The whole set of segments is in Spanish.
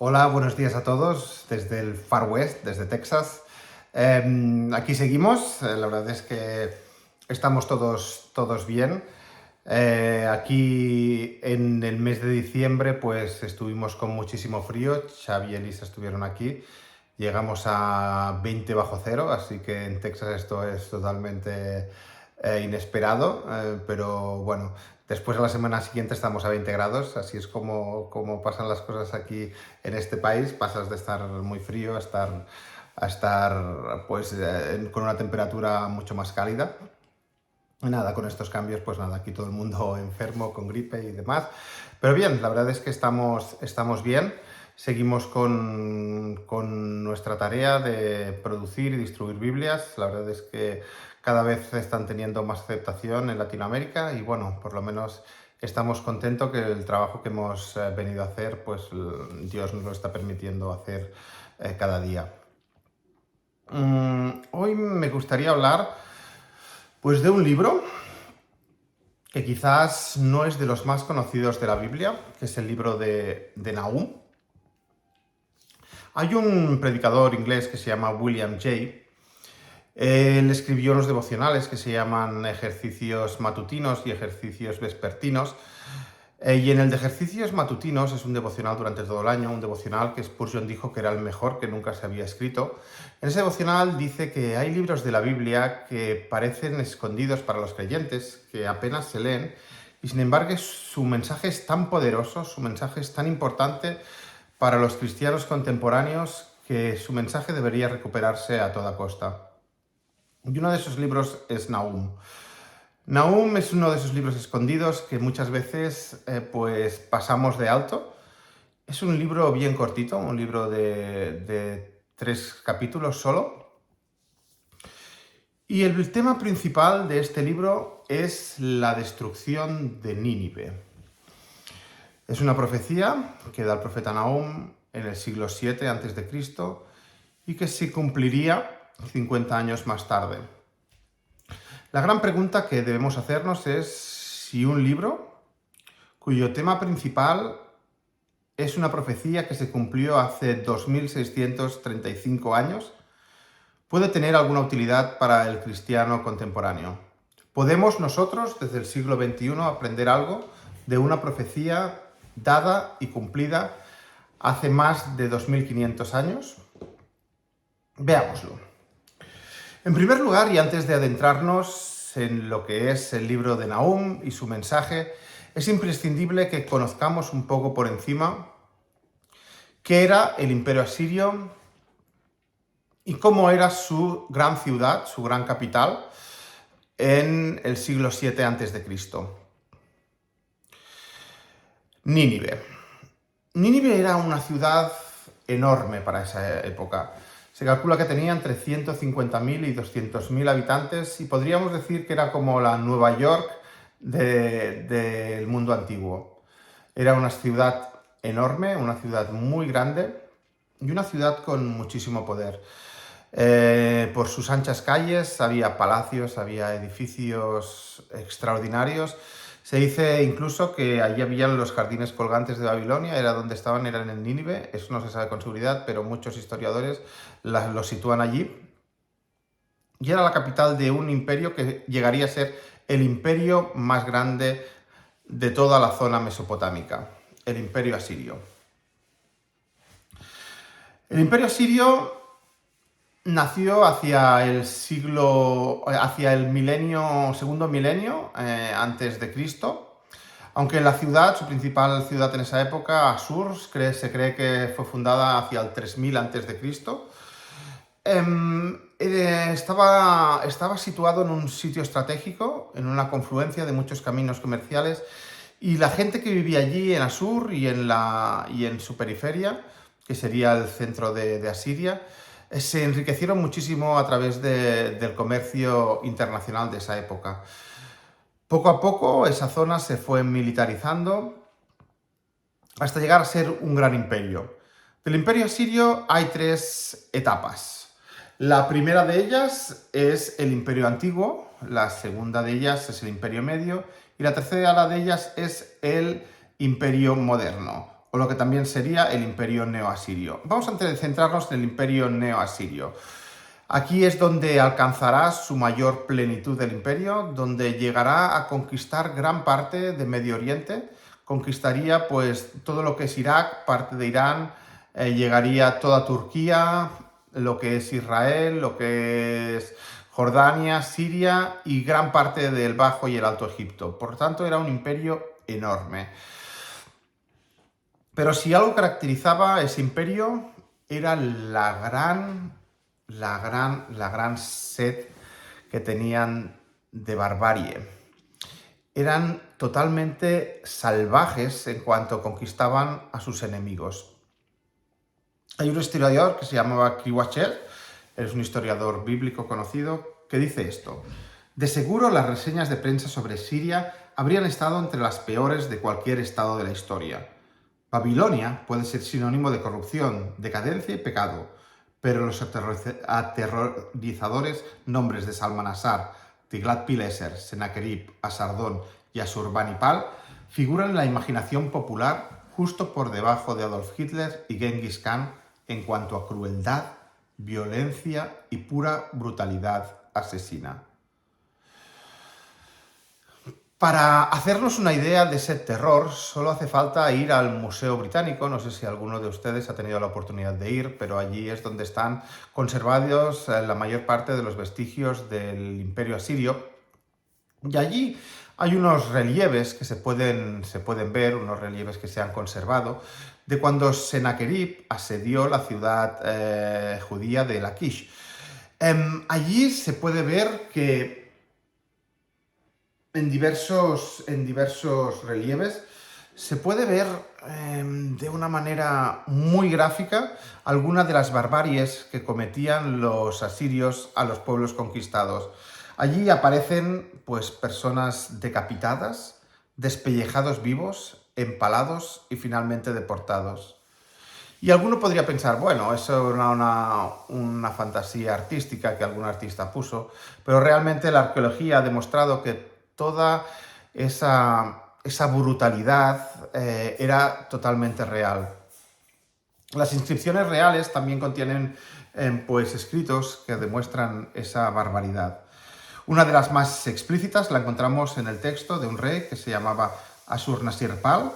Hola, buenos días a todos desde el Far West, desde Texas. Aquí seguimos, la verdad es que estamos todos bien. Aquí en el mes de diciembre pues estuvimos con muchísimo frío, Xavi y Elisa estuvieron aquí, llegamos a 20 bajo cero, así que en Texas esto es totalmente inesperado, pero bueno, después a la semana siguiente estamos a 20 grados, así es como pasan las cosas aquí en este país, pasas de estar muy frío a estar pues con una temperatura mucho más cálida. Nada, con estos cambios, pues nada, aquí todo el mundo enfermo, con gripe y demás. Pero bien, la verdad es que estamos bien. Seguimos con nuestra tarea de producir y distribuir Biblias. La verdad es que cada vez están teniendo más aceptación en Latinoamérica y bueno, por lo menos estamos contentos que el trabajo que hemos venido a hacer, pues Dios nos lo está permitiendo hacer cada día. Hoy me gustaría hablar pues de un libro que quizás no es de los más conocidos de la Biblia, que es el libro de Nahum. Hay un predicador inglés que se llama William Jay. Él escribió unos devocionales que se llaman ejercicios matutinos y ejercicios vespertinos. Y en el de ejercicios matutinos es un devocional durante todo el año, un devocional que Spurgeon dijo que era el mejor que nunca se había escrito. En ese devocional dice que hay libros de la Biblia que parecen escondidos para los creyentes, que apenas se leen, y sin embargo su mensaje es tan poderoso, su mensaje es tan importante para los cristianos contemporáneos que su mensaje debería recuperarse a toda costa. Y uno de esos libros es Nahum. Nahum es uno de esos libros escondidos que muchas veces pues pasamos de alto. Es un libro bien cortito, un libro de 3 capítulos solo. Y el tema principal de este libro es la destrucción de Nínive. Es una profecía que da el profeta Nahum en el siglo VII a.C. y que se cumpliría 50 años más tarde. La gran pregunta que debemos hacernos es si un libro cuyo tema principal es una profecía que se cumplió hace 2635 años puede tener alguna utilidad para el cristiano contemporáneo. ¿Podemos nosotros, desde el siglo XXI, aprender algo de una profecía dada y cumplida hace más de 2500 años? Veámoslo. En primer lugar, y antes de adentrarnos en lo que es el libro de Nahum y su mensaje, es imprescindible que conozcamos un poco por encima qué era el Imperio Asirio y cómo era su gran ciudad, su gran capital, en el siglo VII a.C. Nínive. Nínive era una ciudad enorme para esa época. Se calcula que tenía entre 150.000 y 200.000 habitantes y podríamos decir que era como la Nueva York del mundo antiguo. Era una ciudad enorme, una ciudad muy grande y una ciudad con muchísimo poder. Por sus anchas calles había palacios, había edificios extraordinarios. Se dice incluso que allí habían los jardines colgantes de Babilonia, era donde estaban, eran en Nínive. Eso no se sabe con seguridad, pero muchos historiadores lo sitúan allí. Y era la capital de un imperio que llegaría a ser el imperio más grande de toda la zona mesopotámica, el Imperio Asirio. El Imperio Asirio nació hacia el segundo milenio antes de Cristo, aunque la ciudad, su principal ciudad en esa época, Asur, se cree que fue fundada hacia el 3000 antes de Cristo. Estaba situado en un sitio estratégico, en una confluencia de muchos caminos comerciales, y la gente que vivía allí en Asur y en su periferia, que sería el centro de Asiria, se enriquecieron muchísimo a través del comercio internacional de esa época. Poco a poco esa zona se fue militarizando hasta llegar a ser un gran imperio. Del imperio asirio hay 3 etapas. La primera de ellas es el imperio antiguo, la segunda de ellas es el imperio medio y la tercera de ellas es el imperio moderno o lo que también sería el imperio neoasirio. Vamos a centrarnos en el imperio neoasirio. Aquí es donde alcanzará su mayor plenitud del imperio, donde llegará a conquistar gran parte de Medio Oriente, conquistaría pues todo lo que es Irak, parte de Irán, llegaría toda Turquía, lo que es Israel, lo que es Jordania, Siria y gran parte del Bajo y el Alto Egipto. Por tanto, era un imperio enorme. Pero si algo caracterizaba ese imperio era la gran sed que tenían de barbarie. Eran totalmente salvajes en cuanto conquistaban a sus enemigos. Hay un historiador que se llamaba Kriwacher, es un historiador bíblico conocido, que dice esto: de seguro las reseñas de prensa sobre Siria habrían estado entre las peores de cualquier estado de la historia. Babilonia puede ser sinónimo de corrupción, decadencia y pecado, pero los aterrorizadores nombres de Salmanasar, Tiglat-Pileser, Sennacherib, Asardón y Asurbanipal figuran en la imaginación popular justo por debajo de Adolf Hitler y Genghis Khan en cuanto a crueldad, violencia y pura brutalidad asesina. Para hacernos una idea de ese terror, solo hace falta ir al Museo Británico. No sé si alguno de ustedes ha tenido la oportunidad de ir, pero allí es donde están conservados la mayor parte de los vestigios del Imperio Asirio. Y allí hay unos relieves que se pueden ver, unos relieves que se han conservado, de cuando Sennacherib asedió la ciudad judía de Laquish. Allí se puede ver que en diversos relieves se puede ver de una manera muy gráfica algunas de las barbaries que cometían los asirios a los pueblos conquistados. Allí aparecen pues personas decapitadas, despellejados vivos, empalados y finalmente deportados. Y alguno podría pensar, bueno, eso era una fantasía artística que algún artista puso, pero realmente la arqueología ha demostrado que toda esa brutalidad era totalmente real. Las inscripciones reales también contienen pues escritos que demuestran esa barbaridad. Una de las más explícitas la encontramos en el texto de un rey que se llamaba Ashurnasirpal,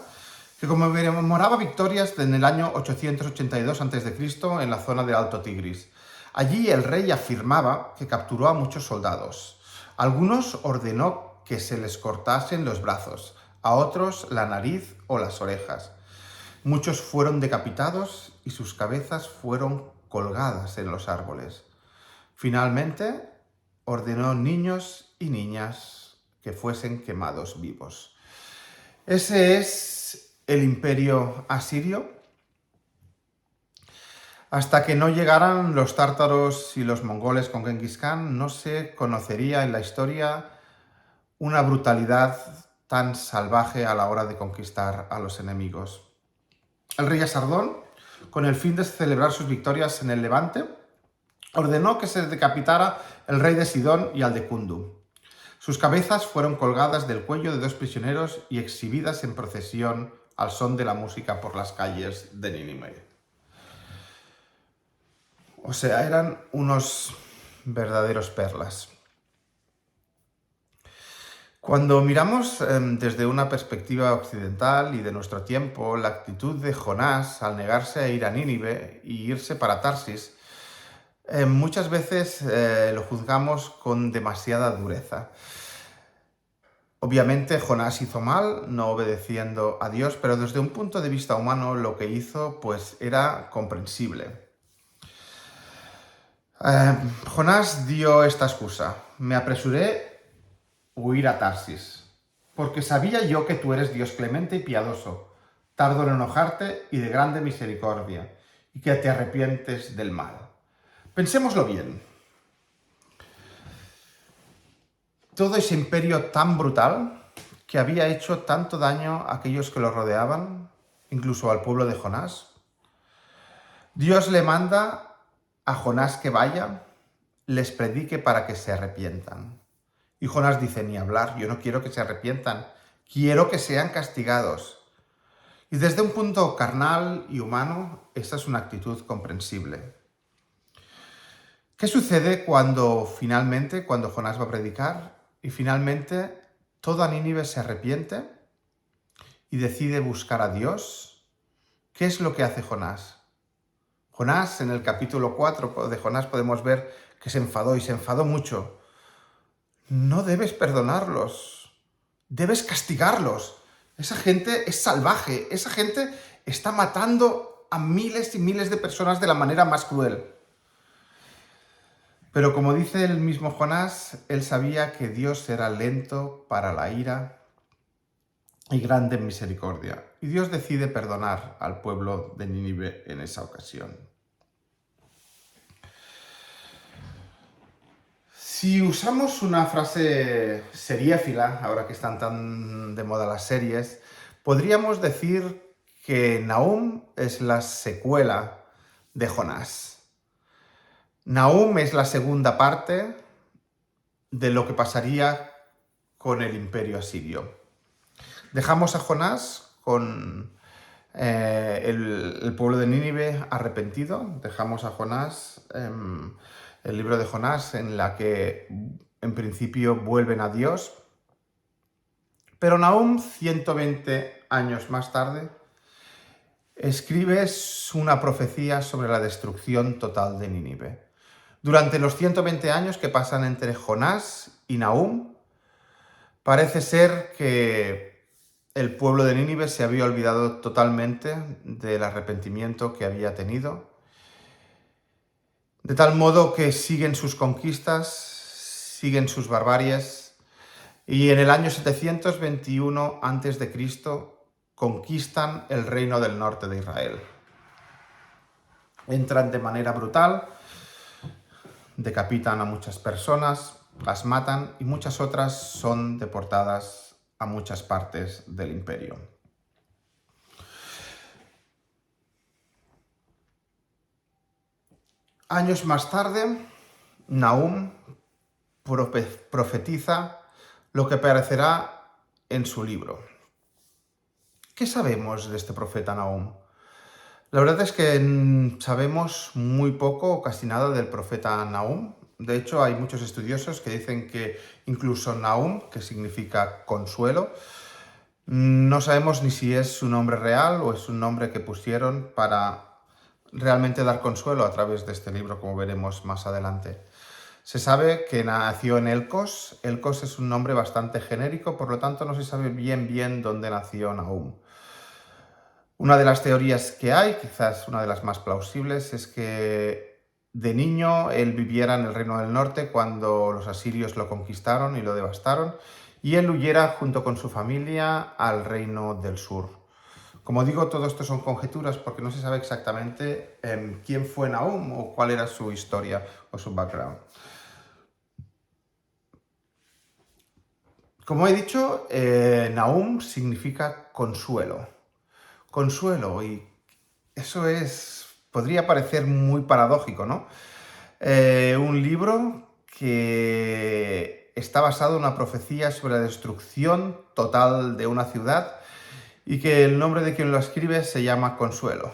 que conmemoraba victorias en el año 882 a.C. en la zona del Alto Tigris. Allí el rey afirmaba que capturó a muchos soldados. Algunos ordenó que se les cortasen los brazos, a otros la nariz o las orejas. Muchos fueron decapitados y sus cabezas fueron colgadas en los árboles. Finalmente, ordenó niños y niñas que fuesen quemados vivos. Ese es el imperio asirio, hasta que no llegaran los tártaros y los mongoles con Genghis Khan. No se conocería en la historia una brutalidad tan salvaje a la hora de conquistar a los enemigos. El rey Asardón, con el fin de celebrar sus victorias en el Levante, ordenó que se decapitara el rey de Sidón y al de Kundu. Sus cabezas fueron colgadas del cuello de dos prisioneros y exhibidas en procesión al son de la música por las calles de Nínive. O sea, eran unos verdaderos perlas. Cuando miramos desde una perspectiva occidental y de nuestro tiempo, la actitud de Jonás al negarse a ir a Nínive y irse para Tarsis, muchas veces lo juzgamos con demasiada dureza. Obviamente Jonás hizo mal, no obedeciendo a Dios, pero desde un punto de vista humano lo que hizo pues era comprensible. Jonás dio esta excusa: me apresuré huir a Tarsis, porque sabía yo que tú eres Dios clemente y piadoso, tardo en enojarte y de grande misericordia, y que te arrepientes del mal. Pensémoslo bien. Todo ese imperio tan brutal, que había hecho tanto daño a aquellos que lo rodeaban, incluso al pueblo de Jonás, Dios le manda a Jonás que vaya, les predique para que se arrepientan. Y Jonás dice: ni hablar, yo no quiero que se arrepientan, quiero que sean castigados. Y desde un punto carnal y humano, esta es una actitud comprensible. ¿Qué sucede cuando Jonás va a predicar y finalmente toda Nínive se arrepiente y decide buscar a Dios? ¿Qué es lo que hace Jonás? Jonás, en el capítulo 4 de Jonás podemos ver que se enfadó y se enfadó mucho. No debes perdonarlos, debes castigarlos. Esa gente es salvaje, esa gente está matando a miles y miles de personas de la manera más cruel. Pero como dice el mismo Jonás, él sabía que Dios era lento para la ira y grande en misericordia. Y Dios decide perdonar al pueblo de Nínive en esa ocasión. Si usamos una frase seriéfila, ahora que están tan de moda las series, podríamos decir que Nahum es la secuela de Jonás. Nahum es la segunda parte de lo que pasaría con el imperio asirio. Dejamos a Jonás con el pueblo de Nínive arrepentido, dejamos a Jonás, el libro de Jonás, en la que en principio vuelven a Dios, pero Nahum, 120 años más tarde, escribe una profecía sobre la destrucción total de Nínive. Durante los 120 años que pasan entre Jonás y Nahum, parece ser que el pueblo de Nínive se había olvidado totalmente del arrepentimiento que había tenido, de tal modo que siguen sus conquistas, siguen sus barbaries, y en el año 721 a.C. conquistan el reino del norte de Israel. Entran de manera brutal, decapitan a muchas personas, las matan y muchas otras son deportadas a muchas partes del imperio. Años más tarde, Nahum profetiza lo que aparecerá en su libro. ¿Qué sabemos de este profeta Nahum? La verdad es que sabemos muy poco o casi nada del profeta Nahum. De hecho, hay muchos estudiosos que dicen que incluso Nahum, que significa consuelo, no sabemos ni si es su nombre real o es un nombre que pusieron para realmente dar consuelo a través de este libro, como veremos más adelante. Se sabe que nació en Elcos. Elcos es un nombre bastante genérico, por lo tanto no se sabe bien dónde nació Nahum. Una de las teorías que hay, quizás una de las más plausibles, es que de niño él viviera en el Reino del Norte cuando los asirios lo conquistaron y lo devastaron, y él huyera junto con su familia al Reino del Sur. Como digo, todo esto son conjeturas porque no se sabe exactamente quién fue Nahum o cuál era su historia o su background. Como he dicho, Nahum significa consuelo. Consuelo, y eso podría parecer muy paradójico, ¿no? Un libro que está basado en una profecía sobre la destrucción total de una ciudad y que el nombre de quien lo escribe se llama Consuelo.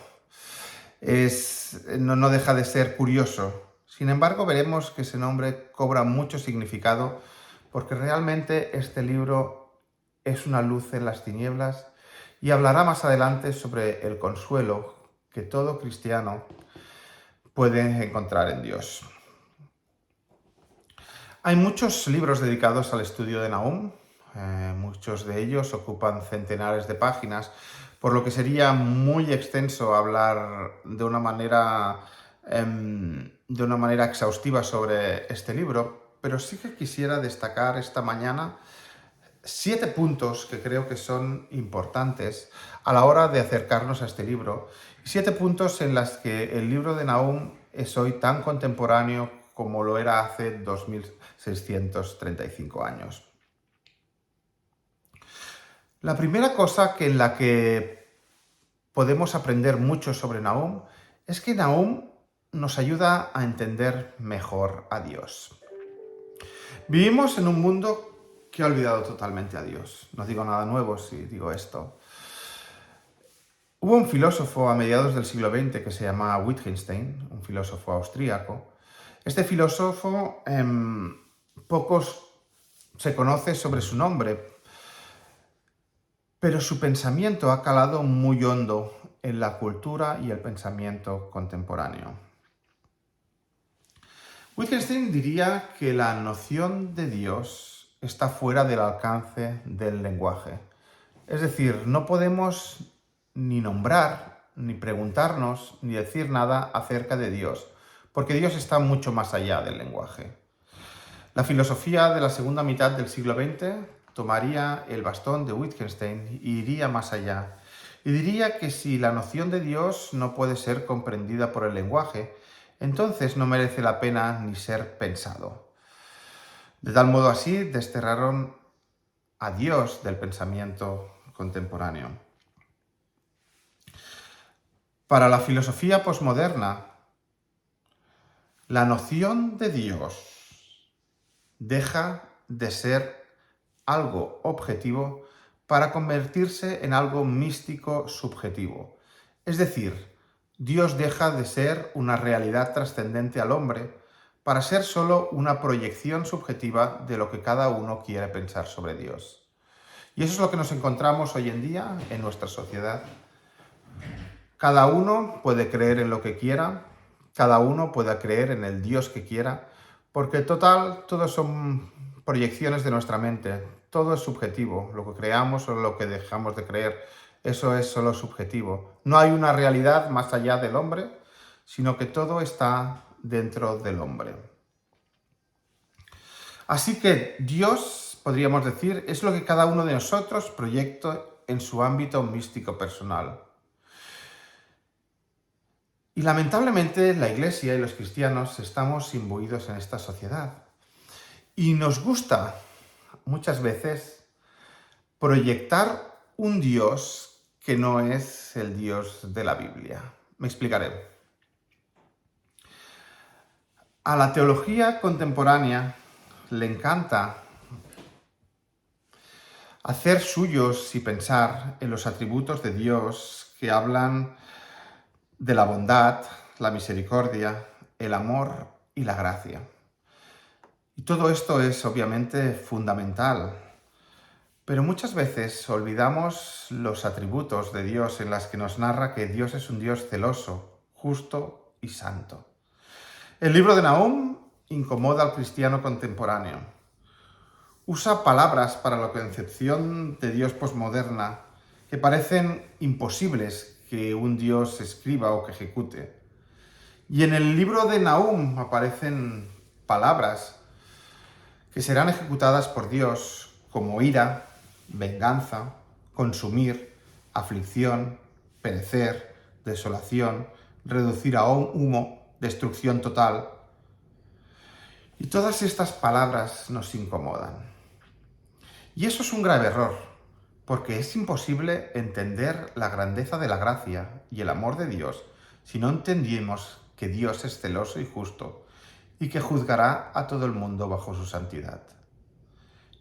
No deja de ser curioso. Sin embargo, veremos que ese nombre cobra mucho significado porque realmente este libro es una luz en las tinieblas y hablará más adelante sobre el consuelo que todo cristiano puede encontrar en Dios. Hay muchos libros dedicados al estudio de Nahum, muchos de ellos ocupan centenares de páginas, por lo que sería muy extenso hablar de una manera exhaustiva sobre este libro, pero sí que quisiera destacar esta mañana 7 puntos que creo que son importantes a la hora de acercarnos a este libro. 7 puntos en los que el libro de Nahum es hoy tan contemporáneo como lo era hace 2635 años. La primera cosa en la que podemos aprender mucho sobre Nahum es que Nahum nos ayuda a entender mejor a Dios. Vivimos en un mundo que ha olvidado totalmente a Dios. No digo nada nuevo si digo esto. Hubo un filósofo a mediados del siglo XX que se llamaba Wittgenstein, un filósofo austríaco. Este filósofo, pocos se conoce sobre su nombre, pero su pensamiento ha calado muy hondo en la cultura y el pensamiento contemporáneo. Wittgenstein diría que la noción de Dios está fuera del alcance del lenguaje. Es decir, no podemos ni nombrar, ni preguntarnos, ni decir nada acerca de Dios, porque Dios está mucho más allá del lenguaje. La filosofía de la segunda mitad del siglo XX tomaría el bastón de Wittgenstein y iría más allá. Y diría que si la noción de Dios no puede ser comprendida por el lenguaje, entonces no merece la pena ni ser pensado. De tal modo así desterraron a Dios del pensamiento contemporáneo. Para la filosofía posmoderna, la noción de Dios deja de ser algo objetivo para convertirse en algo místico subjetivo. Es decir, Dios deja de ser una realidad trascendente al hombre para ser solo una proyección subjetiva de lo que cada uno quiere pensar sobre Dios. Y eso es lo que nos encontramos hoy en día en nuestra sociedad. Cada uno puede creer en lo que quiera, cada uno puede creer en el Dios que quiera, porque total, todos son proyecciones de nuestra mente, todo es subjetivo, lo que creamos o lo que dejamos de creer, eso es solo subjetivo. No hay una realidad más allá del hombre, sino que todo está dentro del hombre. Así que Dios, podríamos decir, es lo que cada uno de nosotros proyecta en su ámbito místico personal. Y lamentablemente la Iglesia y los cristianos estamos imbuidos en esta sociedad. Y nos gusta muchas veces proyectar un Dios que no es el Dios de la Biblia. Me explicaré. A la teología contemporánea le encanta hacer suyos y pensar en los atributos de Dios que hablan de la bondad, la misericordia, el amor y la gracia. Y todo esto es obviamente fundamental, pero muchas veces olvidamos los atributos de Dios en las que nos narra que Dios es un Dios celoso, justo y santo. El libro de Nahum incomoda al cristiano contemporáneo. Usa palabras para la concepción de Dios posmoderna que parecen imposibles que un Dios escriba o que ejecute. Y en el libro de Nahum aparecen palabras que serán ejecutadas por Dios como ira, venganza, consumir, aflicción, perecer, desolación, reducir a humo, destrucción total. Y todas estas palabras nos incomodan. Y eso es un grave error, porque es imposible entender la grandeza de la gracia y el amor de Dios si no entendemos que Dios es celoso y justo y que juzgará a todo el mundo bajo su santidad.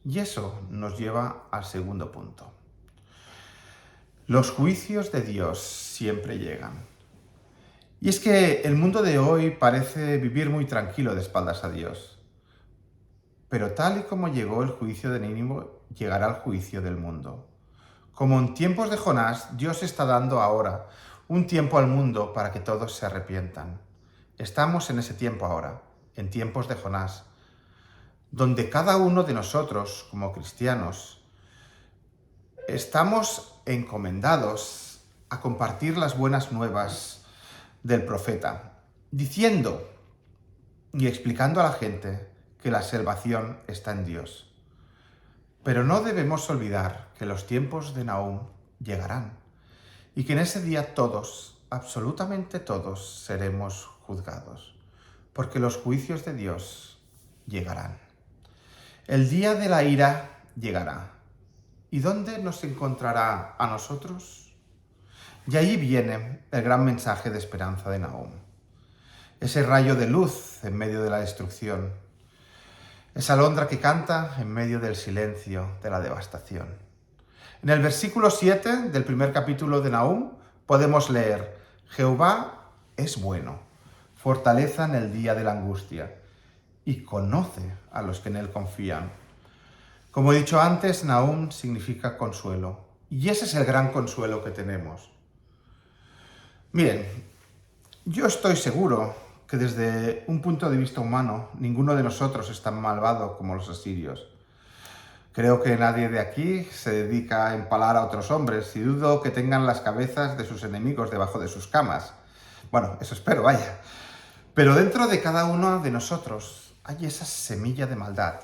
Y eso nos lleva al segundo punto. Los juicios de Dios siempre llegan. Y es que el mundo de hoy parece vivir muy tranquilo de espaldas a Dios. Pero tal y como llegó el juicio de Nínive, llegará el juicio del mundo. Como en tiempos de Jonás, Dios está dando ahora un tiempo al mundo para que todos se arrepientan. Estamos en ese tiempo ahora, en tiempos de Jonás, donde cada uno de nosotros, como cristianos, estamos encomendados a compartir las buenas nuevas del profeta, diciendo y explicando a la gente que la salvación está en Dios. Pero no debemos olvidar que los tiempos de Nahum llegarán y que en ese día todos, absolutamente todos, seremos juzgados, porque los juicios de Dios llegarán. El día de la ira llegará. ¿Y dónde nos encontrará a nosotros? Y ahí viene el gran mensaje de esperanza de Nahum. Ese rayo de luz en medio de la destrucción. Esa alondra que canta en medio del silencio de la devastación. En el versículo 7 del primer capítulo de Nahum podemos leer: Jehová es bueno, fortaleza en el día de la angustia, y conoce a los que en él confían. Como he dicho antes, Nahum significa consuelo, y ese es el gran consuelo que tenemos. Miren, yo estoy seguro que desde un punto de vista humano, ninguno de nosotros es tan malvado como los asirios. Creo que nadie de aquí se dedica a empalar a otros hombres y dudo que tengan las cabezas de sus enemigos debajo de sus camas. Bueno, eso espero, vaya. Pero dentro de cada uno de nosotros hay esa semilla de maldad,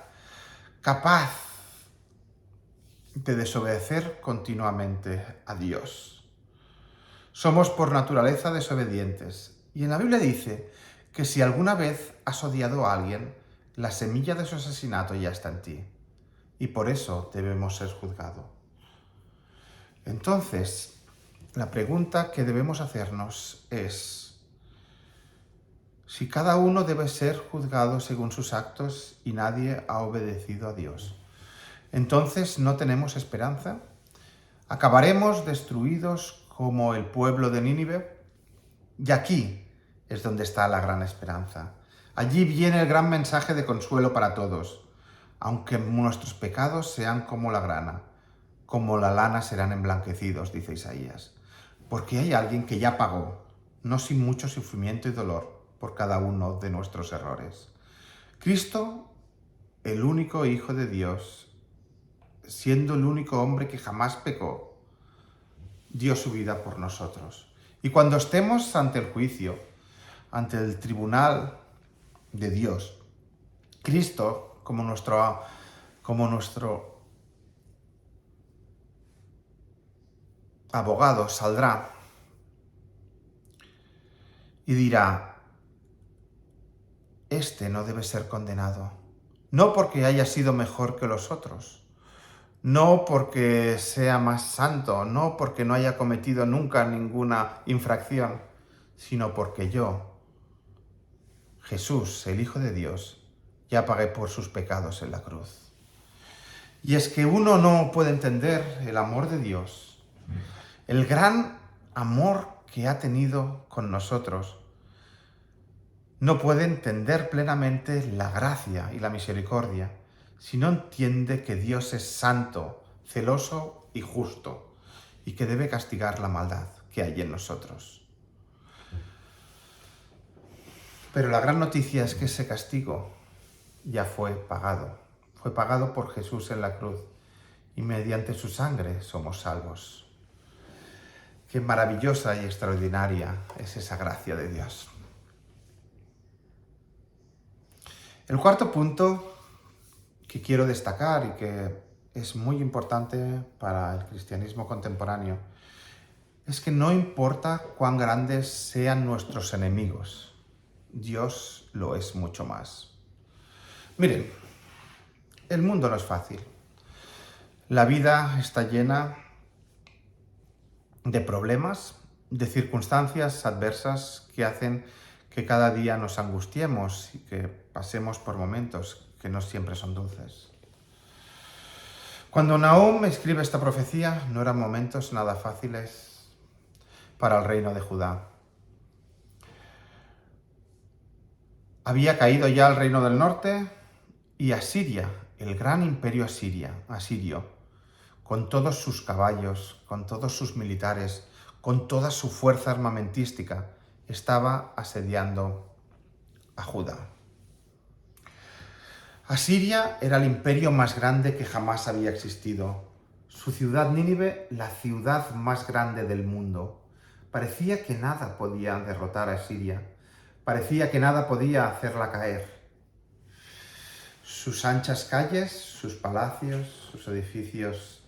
capaz de desobedecer continuamente a Dios. Somos por naturaleza desobedientes. Y en la Biblia dice que si alguna vez has odiado a alguien, la semilla de su asesinato ya está en ti. Y por eso debemos ser juzgados. Entonces, la pregunta que debemos hacernos es si cada uno debe ser juzgado según sus actos y nadie ha obedecido a Dios. Entonces, ¿no tenemos esperanza? ¿Acabaremos destruidos como el pueblo de Nínive? Y aquí es donde está la gran esperanza. Allí viene el gran mensaje de consuelo para todos. Aunque nuestros pecados sean como la grana, como la lana serán emblanquecidos, dice Isaías. Porque hay alguien que ya pagó, no sin mucho sufrimiento y dolor, por cada uno de nuestros errores. Cristo, el único Hijo de Dios, siendo el único hombre que jamás pecó, dio su vida por nosotros. Y cuando estemos ante el juicio, ante el tribunal de Dios, Cristo, como nuestro abogado, saldrá y dirá: este no debe ser condenado, no porque haya sido mejor que los otros, no porque sea más santo, no porque no haya cometido nunca ninguna infracción, sino porque yo, Jesús, el Hijo de Dios, ya pagué por sus pecados en la cruz. Y es que uno no puede entender el amor de Dios, el gran amor que ha tenido con nosotros. No puede entender plenamente la gracia y la misericordia si no entiende que Dios es santo, celoso y justo, y que debe castigar la maldad que hay en nosotros. Pero la gran noticia es que ese castigo ya fue pagado por Jesús en la cruz, y mediante su sangre somos salvos. Qué maravillosa y extraordinaria es esa gracia de Dios. El cuarto punto que quiero destacar y que es muy importante para el cristianismo contemporáneo es que no importa cuán grandes sean nuestros enemigos, Dios lo es mucho más. Miren, el mundo no es fácil. La vida está llena de problemas, de circunstancias adversas que hacen que cada día nos angustiemos y que pasemos por momentos que no siempre son dulces. Cuando Nahum escribe esta profecía, no eran momentos nada fáciles para el reino de Judá. Había caído ya el reino del norte y Asiria, el gran imperio asirio, con todos sus caballos, con todos sus militares, con toda su fuerza armamentística, estaba asediando a Judá. Asiria era el imperio más grande que jamás había existido. Su ciudad Nínive, la ciudad más grande del mundo. Parecía que nada podía derrotar a Asiria. Parecía que nada podía hacerla caer. Sus anchas calles, sus palacios, sus edificios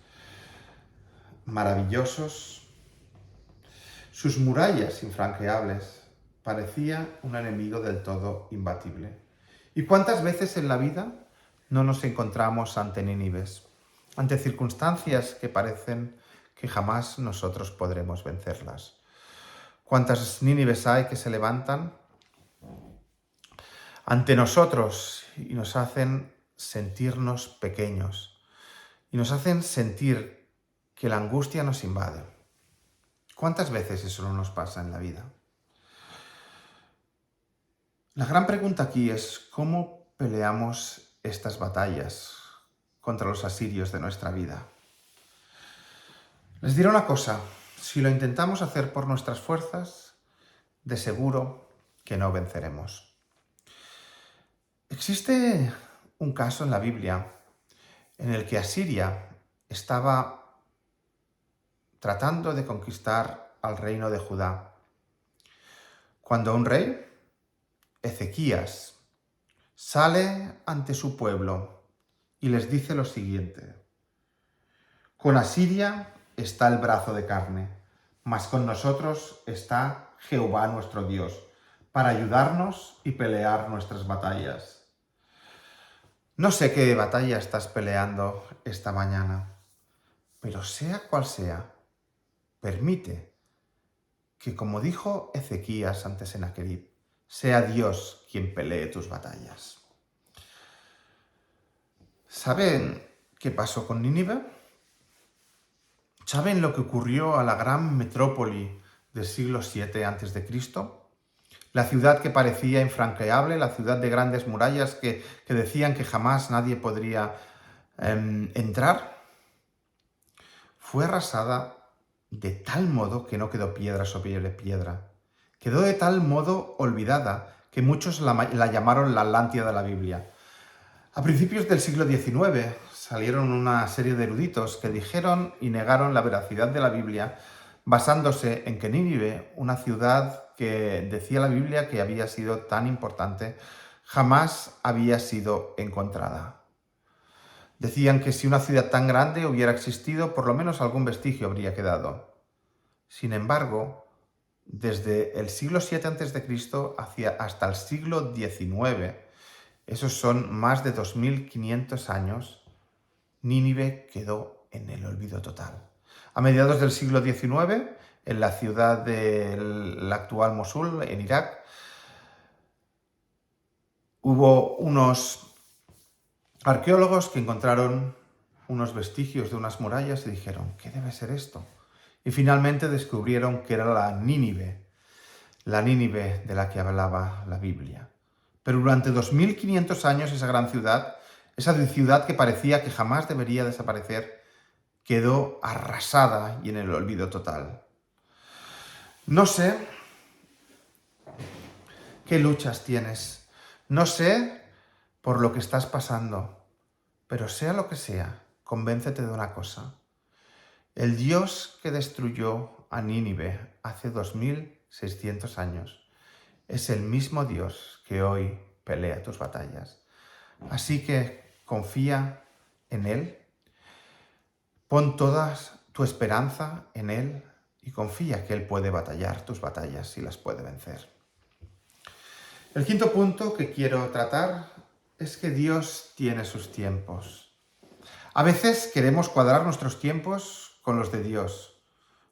maravillosos, sus murallas infranqueables, parecía un enemigo del todo imbatible. ¿Y cuántas veces en la vida no nos encontramos ante Nínives, ante circunstancias que parecen que jamás nosotros podremos vencerlas? ¿Cuántas Nínives hay que se levantan ante nosotros y nos hacen sentirnos pequeños y nos hacen sentir que la angustia nos invade? ¿Cuántas veces eso no nos pasa en la vida? La gran pregunta aquí es cómo peleamos estas batallas contra los asirios de nuestra vida. Les diré una cosa, si lo intentamos hacer por nuestras fuerzas, de seguro que no venceremos. Existe un caso en la Biblia en el que Asiria estaba tratando de conquistar al reino de Judá. Cuando un rey, Ezequías, sale ante su pueblo y les dice lo siguiente: con Asiria está el brazo de carne, mas con nosotros está Jehová nuestro Dios, para ayudarnos y pelear nuestras batallas. No sé qué batalla estás peleando esta mañana, pero sea cual sea, permite que, como dijo Ezequías ante Sennacherib, sea Dios quien pelee tus batallas. ¿Saben qué pasó con Nínive? ¿Saben lo que ocurrió a la gran metrópoli del siglo VII a.C.? La ciudad que parecía infranqueable, la ciudad de grandes murallas que decían que jamás nadie podría entrar, fue arrasada de tal modo que no quedó piedra sobre piedra. Quedó de tal modo olvidada que muchos la llamaron la Atlántida de la Biblia. A principios del siglo XIX salieron una serie de eruditos que dijeron y negaron la veracidad de la Biblia basándose en que Nínive, una ciudad que decía la Biblia que había sido tan importante, jamás había sido encontrada. Decían que si una ciudad tan grande hubiera existido, por lo menos algún vestigio habría quedado. Sin embargo, desde el siglo VII a.C. hasta el siglo XIX, esos son más de 2500 años, Nínive quedó en el olvido total. A mediados del siglo XIX, en la ciudad de la actual Mosul, en Irak, hubo unos arqueólogos que encontraron unos vestigios de unas murallas y dijeron, ¿qué debe ser esto? Y finalmente descubrieron que era la Nínive de la que hablaba la Biblia. Pero durante 2500 años esa gran ciudad, esa ciudad que parecía que jamás debería desaparecer, quedó arrasada y en el olvido total. No sé qué luchas tienes, no sé por lo que estás pasando, pero sea lo que sea, convéncete de una cosa. El Dios que destruyó a Nínive hace 2600 años es el mismo Dios que hoy pelea tus batallas. Así que confía en Él, pon toda tu esperanza en Él y confía que Él puede batallar tus batallas y las puede vencer. El quinto punto que quiero tratar es que Dios tiene sus tiempos. A veces queremos cuadrar nuestros tiempos con los de Dios.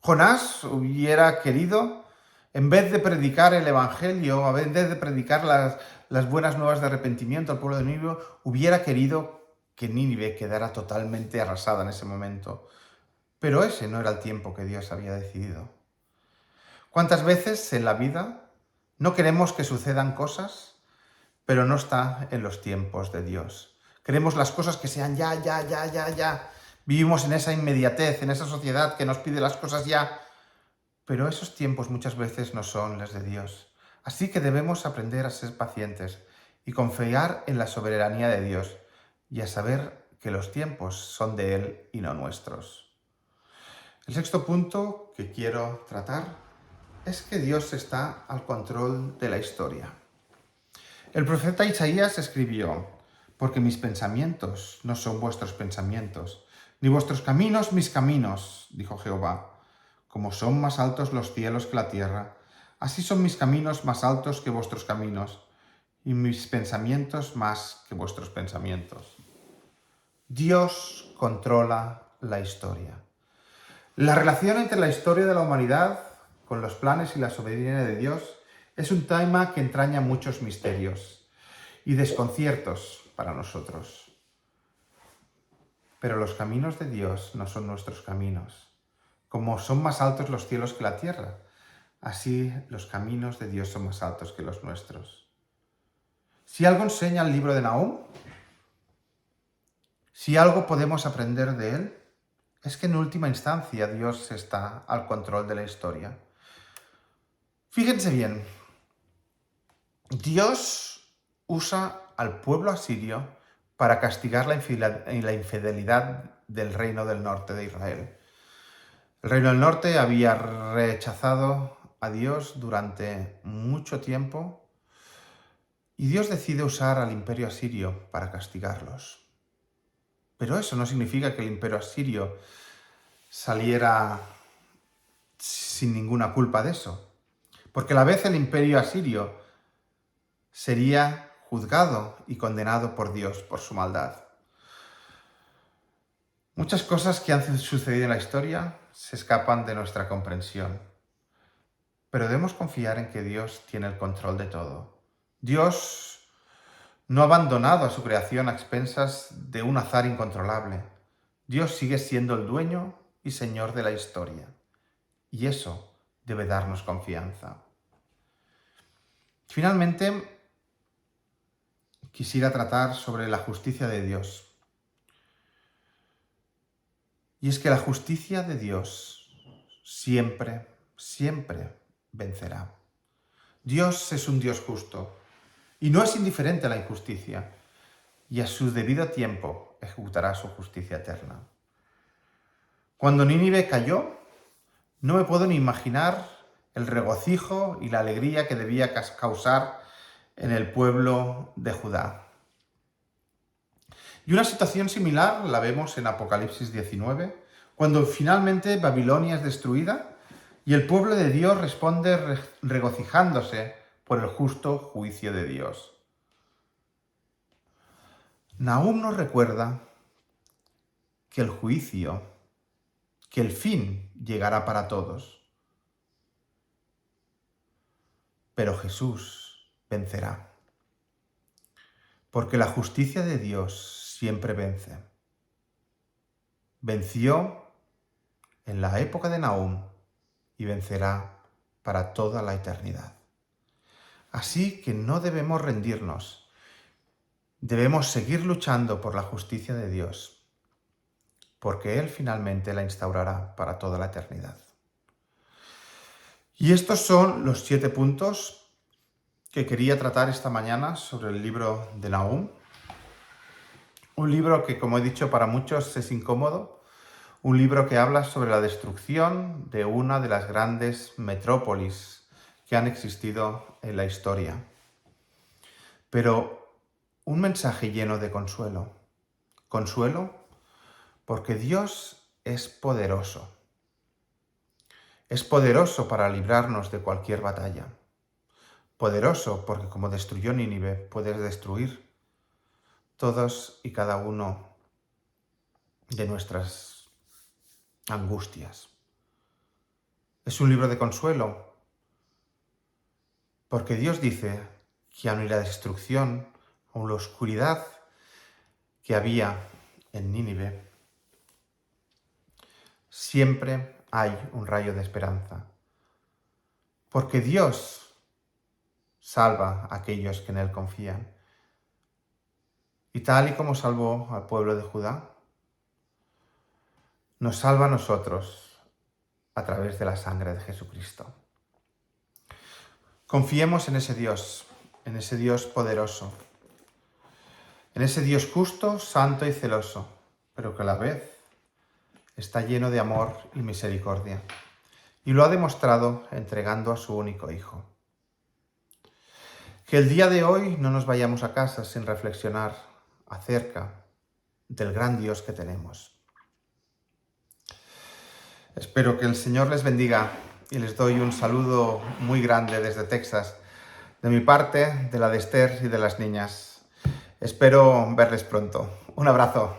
Jonás hubiera querido, en vez de predicar el Evangelio, en vez de predicar las buenas nuevas de arrepentimiento al pueblo de Nínive, hubiera querido que Nínive quedara totalmente arrasada en ese momento. Pero ese no era el tiempo que Dios había decidido. ¿Cuántas veces en la vida no queremos que sucedan cosas, pero no está en los tiempos de Dios? Queremos las cosas que sean ya. Vivimos en esa inmediatez, en esa sociedad que nos pide las cosas ya. Pero esos tiempos muchas veces no son los de Dios. Así que debemos aprender a ser pacientes y confiar en la soberanía de Dios y a saber que los tiempos son de Él y no nuestros. El sexto punto que quiero tratar es que Dios está al control de la historia. El profeta Isaías escribió, porque mis pensamientos no son vuestros pensamientos, ni vuestros caminos mis caminos, dijo Jehová. Como son más altos los cielos que la tierra, así son mis caminos más altos que vuestros caminos, y mis pensamientos más que vuestros pensamientos. Dios controla la historia. La relación entre la historia de la humanidad con los planes y la soberanía de Dios es un tema que entraña muchos misterios y desconciertos para nosotros. Pero los caminos de Dios no son nuestros caminos. Como son más altos los cielos que la tierra, así los caminos de Dios son más altos que los nuestros. Si algo enseña el libro de Nahum, si algo podemos aprender de él, es que en última instancia Dios está al control de la historia. Fíjense bien, Dios usa al pueblo asirio para castigar la infidelidad del reino del norte de Israel. El reino del norte había rechazado a Dios durante mucho tiempo y Dios decide usar al imperio asirio para castigarlos. Pero eso no significa que el imperio asirio saliera sin ninguna culpa de eso, porque a la vez el imperio asirio sería juzgado y condenado por Dios por su maldad. Muchas cosas que han sucedido en la historia se escapan de nuestra comprensión, pero debemos confiar en que Dios tiene el control de todo. Dios no ha abandonado a su creación a expensas de un azar incontrolable. Dios sigue siendo el dueño y señor de la historia, y eso debe darnos confianza. Finalmente, quisiera tratar sobre la justicia de Dios. Y es que la justicia de Dios siempre, siempre vencerá. Dios es un Dios justo y no es indiferente a la injusticia, y a su debido tiempo ejecutará su justicia eterna. Cuando Nínive cayó, no me puedo ni imaginar el regocijo y la alegría que debía causar en el pueblo de Judá. Y una situación similar la vemos en Apocalipsis 19, cuando finalmente Babilonia es destruida y el pueblo de Dios responde regocijándose por el justo juicio de Dios. Nahum nos recuerda que el juicio, que el fin llegará para todos, pero Jesús vencerá, porque la justicia de Dios siempre vence. Venció en la época de Nahum y vencerá para toda la eternidad. Así que no debemos rendirnos, debemos seguir luchando por la justicia de Dios, porque Él finalmente la instaurará para toda la eternidad. Y estos son los 7 puntos que quería tratar esta mañana sobre el libro de Nahum. Un libro que, como he dicho, para muchos es incómodo. Un libro que habla sobre la destrucción de una de las grandes metrópolis que han existido en la historia. Pero un mensaje lleno de consuelo. Consuelo porque Dios es poderoso. Es poderoso para librarnos de cualquier batalla. Poderoso porque como destruyó Nínive, puede destruir todos y cada uno de nuestras angustias. Es un libro de consuelo porque Dios dice que aun y la destrucción, aun la oscuridad que había en Nínive, siempre hay un rayo de esperanza. Porque Dios salva a aquellos que en Él confían. Y tal y como salvó al pueblo de Judá, nos salva a nosotros a través de la sangre de Jesucristo. Confiemos en ese Dios poderoso, en ese Dios justo, santo y celoso, pero que a la vez está lleno de amor y misericordia, y lo ha demostrado entregando a su único Hijo. Que el día de hoy no nos vayamos a casa sin reflexionar acerca del gran Dios que tenemos. Espero que el Señor les bendiga y les doy un saludo muy grande desde Texas, de mi parte, de la de Esther y de las niñas. Espero verles pronto. Un abrazo.